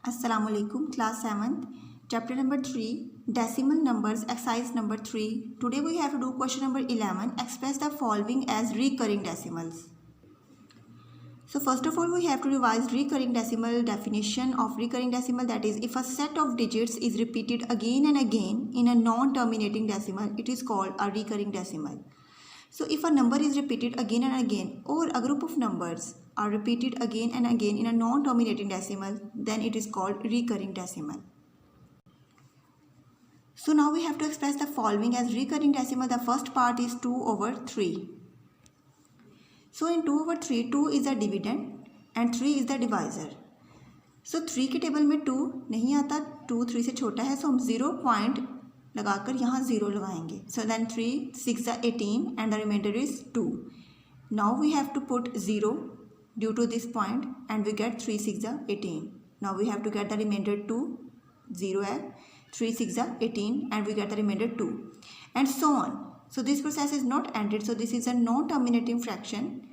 Assalamu alaikum, class 7th, chapter number 3, decimal numbers, exercise number 3. Today we have to do question number 11, express the following as recurring decimals. So first of all we have to revise recurring decimal definition of recurring decimal, that is if a set of digits is repeated again and again in a non-terminating decimal, it is called a recurring decimal. So if a number is repeated again and again, or a group of numbers are repeated again and again in a non-terminating decimal, then it is called recurring decimal. So now we have to express the following as recurring decimal. The first part is 2/3. So in 2/3, 2 is the dividend and 3 is the divisor. So 3 के table में 2 नहीं आता, 2 3 से छोटा है, सो हम 0 point लगाकर यहाँ 0 लगाएंगे. So then 3 6 are 18 and the remainder is 2. Now we have to put 0 due to this point and we get 3 6 are 18. Now we have to get the remainder 2, 0 है, 3 6 are 18 and we get the remainder 2 and so on. So this process is not ended. So this is a non-terminating fraction.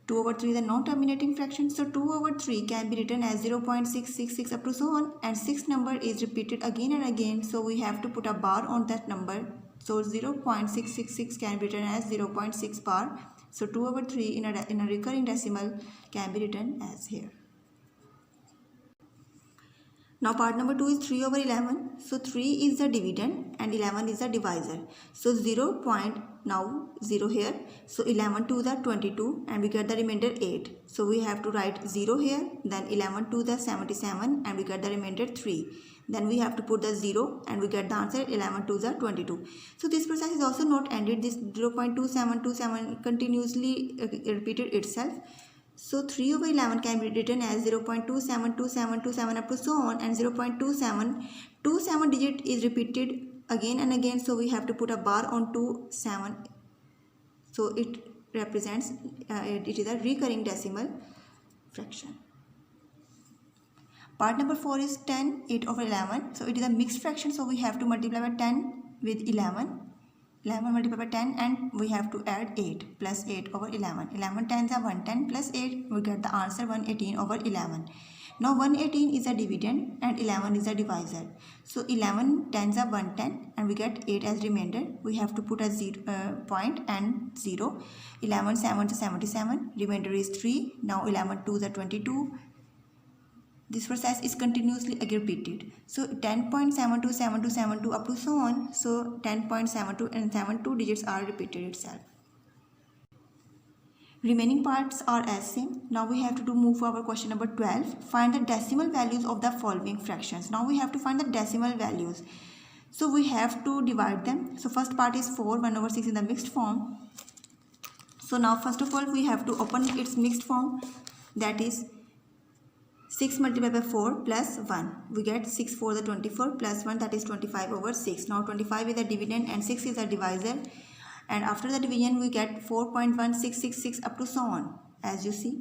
2/3 is a non-terminating fraction. So 2/3 can be written as 0.666 up to so on, and 6 number is repeated again and again. So we have to put a bar on that number. So 0.666 can be written as 0.6 bar. So 2/3 in a recurring decimal can be written as here. Now part number 2 is 3/11. So 3 is the dividend and 11 is the divisor. So 0 point, now 0 here. So 11 to the 22 and we get the remainder 8. So we have to write 0 here, then 11 to the 77 and we get the remainder 3. Then we have to put the 0 and we get the answer 11 to the 22. So this process is also not ended. This 0.2727 continuously repeated itself. So 3/11 can be written as 0.272727 up to so on, and 0.2727 digit is repeated again and again. So we have to put a bar on 27. So it represents, it is a recurring decimal fraction. Part number 4 is 10 8/11. So it is a mixed fraction. So we have to multiply by 10 with 11. 11 multiplied by 10 and we have to add 8 plus 8/11. 11 tens are 110 plus 8. We get the answer 118/11. Now 118 is a dividend and 11 is a divisor. So 11 tens are 110 and we get 8 as remainder. We have to put a 0 point and 0. 11 7 is 77. Remainder is 3. Now 11 2 is 22. This process is continuously repeated. So 10.727272 up to so on. So 10.72 and 72 digits are repeated itself. Remaining parts are as same. Now we have to move our question number 12. Find the decimal values of the following fractions. Now we have to find the decimal values. So we have to divide them. So first part is 4 1/6 in the mixed form. So now first of all we have to open its mixed form, that is 6 multiplied by 4 plus 1. We get 6 4 the 24 plus 1, that is 25/6. Now 25 is a dividend and 6 is a divisor. And after the division we get 4.1666 up to so on, as you see.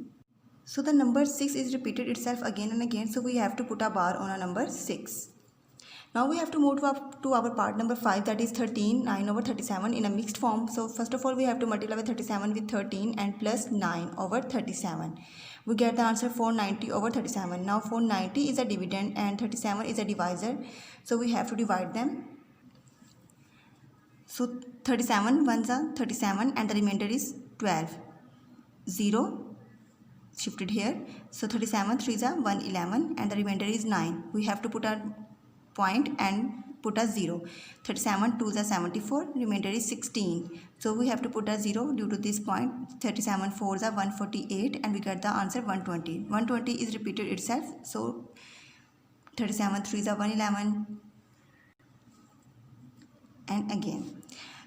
So the number 6 is repeated itself again and again. So we have to put a bar on a number 6. Now we have to move to our part number 5, that is 13 9/37 in a mixed form. So first of all we have to multiply by 37 with 13 and plus 9/37. We get the answer 490/37. Now 490 is a dividend and 37 is a divisor. So we have to divide them. So 37 ones are 37 and the remainder is 12. 0 shifted here. So 37 3s are 111 and the remainder is 9. We have to put a point and put a 0. 37 2s are 74. Remainder is 16. So we have to put a 0 due to this point. 37 4s are 148 and we get the answer 120. 120 is repeated itself. So 37 3s are 111 and again.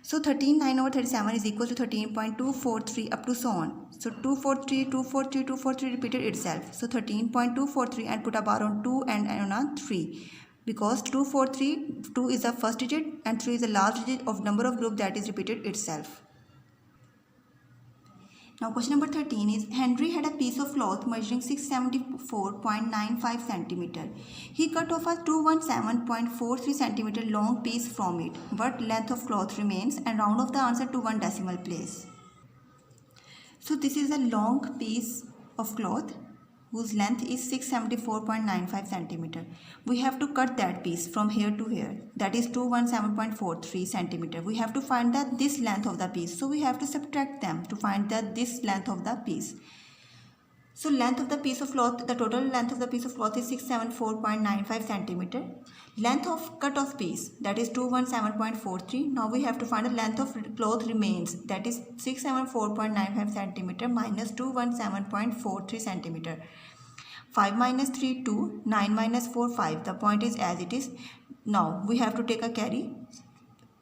So 13 9/37 is equal to 13.243 up to so on. So 243 243 243 repeated itself. So 13.243 and put a bar on 2 and on a 3. Because 243, 2 is the first digit and 3 is the last digit of number of group that is repeated itself. Now question number 13 is, Henry had a piece of cloth measuring 674.95 centimeter. He cut off a 217.43 centimeter long piece from it. What length of cloth remains? And round off the answer to one decimal place. So this is a long piece of cloth whose length is 674.95 centimeter. We have to cut that piece from here to here, that is 217.43 centimeter. We have to find that this length of the piece, so we have to subtract them to find that this length of the piece. So length of the piece of cloth, the total length of the piece of cloth is 674.95 centimeter. Length of cut off piece, that is 217.43. Now we have to find the length of cloth remains, that is 674.95 centimeter minus 217.43 centimeter. 5 minus 3 2, 9 minus 4 5. The point is as it is. Now we have to take a carry.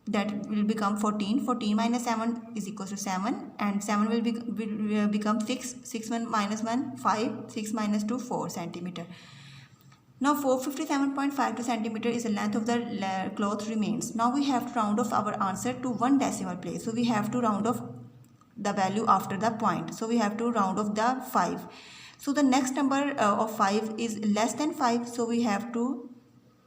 That will become 14. 14 minus 7 is equal to 7, and 7 will become 6. 6 1 minus 1 5. 6 minus 2 4 centimeter. Now 457.52 centimeter is the length of the cloth remains. Now we have to round off our answer to one decimal place. So we have to round off the value after the point. So we have to round off the 5. So the next number of 5 is less than 5. So we have to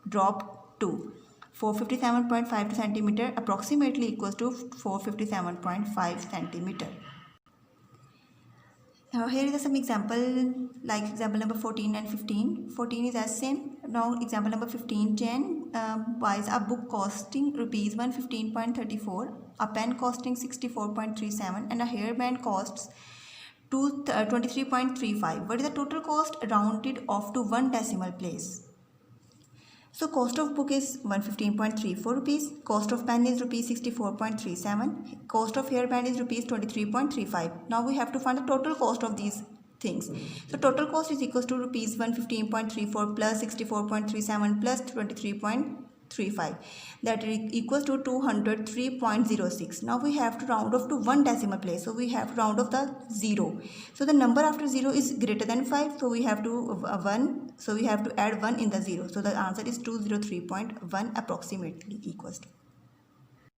drop 2. 457.52 centimeter approximately equals to 457.5 centimeter. Now here is some example, like example number 14 and 15. 14 is as same. Now example number 15. Jane buys a book costing rupees 115.34, a pen costing 64.37, and a hairband costs 23.35. What is the total cost rounded off to one decimal place? So cost of book is 115.34 rupees, cost of pen is rupees 64.37, cost of hairband is rupees 23.35. Now we have to find the total cost of these things. So total cost is equals to rupees 115.34 plus 64.37 plus 23.35. That equals to 203.06. Now we have to round off to one decimal place. So we have to round off the 0. So the number after 0 is greater than 5. So we have to 1. So we have to add 1 in the 0. So the answer is 203.1 approximately equals to.